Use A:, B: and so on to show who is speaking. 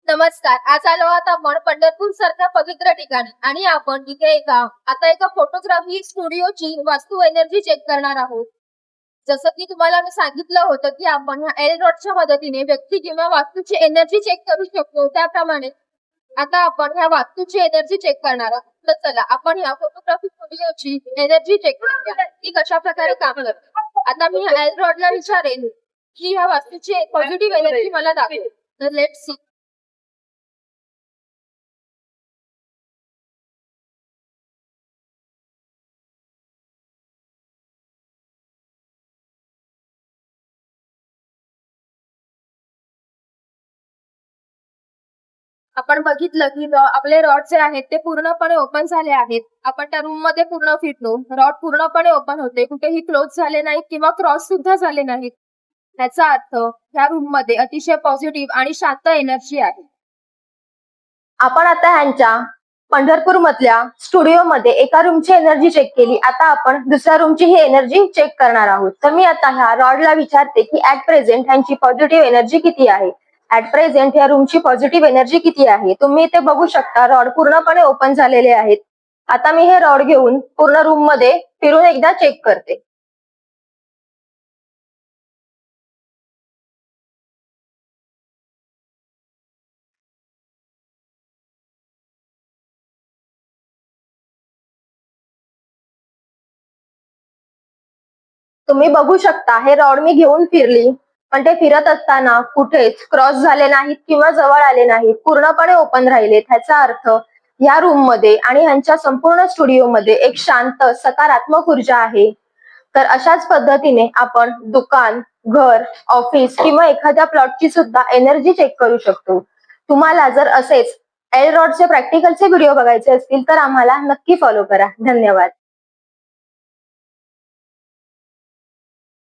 A: नमस्कार. आज आलो आहोत आपण पंढरपूर सारख्या पवित्र ठिकाणी आणि आपण इथे एका फोटोग्राफी स्टुडिओची वास्तू एनर्जी चेक करणार आहोत. जसं की तुम्हाला मी सांगितलं होतं की आपण ह्या एल रॉडच्या मदतीने व्यक्ती किंवा वास्तूची एनर्जी चेक करू शकतो. त्याप्रमाणे आता आपण ह्या वास्तूची एनर्जी चेक करणार आहोत. तर चला आपण ह्या फोटोग्राफी स्टुडिओची एनर्जी चेक करूया ती कशा प्रकारे काम करते. आता मी एल रॉडला विचारेन की ह्या वास्तूची पॉझिटिव्ह एनर्जी मला दाखवेल. तर लेट्स सी. आपण बघितलं की आपले रॉड जे आहेत ते पूर्णपणे ओपन झाले आहेत. आपण त्या रूम मध्ये पूर्ण फिरलो. रॉड पूर्णपणे ओपन होते, कुठेही क्लोज झाले नाहीत किंवा क्रॉस सुद्धा झाले नाहीत. याचा अर्थ ह्या रूम मध्ये अतिशय पॉझिटिव्ह आणि शांत एनर्जी आहे. आपण आता ह्यांच्या पंढरपूर मधल्या स्टुडिओ मध्ये एका रूमची एनर्जी चेक केली. आता आपण दुसऱ्या रूमची ही एनर्जी चेक करणार आहोत. तर मी आता ह्या रॉडला विचारते की ऍट प्रेझेंट ह्यांची पॉझिटिव्ह एनर्जी किती आहे. ऍट प्रेझेंट या रूमची पॉझिटिव्ह एनर्जी किती आहे. तुम्ही इथे बघू शकता रॉड पूर्णपणे ओपन झालेले आहेत. आता मी हे रॉड घेऊन पूर्ण रूम मध्ये फिरून एकदा चेक करते. तुम्ही बघू शकता हे रॉड मी घेऊन फिरली, पण ते फिरत असताना कुठेच क्रॉस झाले नाहीत किंवा जवळ आले नाहीत. पूर्णपणे ओपन राहिलेत. ह्याचा अर्थ या रूम मध्ये आणि ह्यांच्या संपूर्ण स्टुडिओ मध्ये एक शांत सकारात्मक ऊर्जा आहे. तर अशाच पद्धतीने आपण दुकान, घर, ऑफिस किंवा एखाद्या प्लॉटची सुद्धा एनर्जी चेक करू शकतो. तुम्हाला जर असेच एल रॉडचे प्रॅक्टिकलचे व्हिडिओ बघायचे असतील तर आम्हाला नक्की फॉलो करा. धन्यवाद.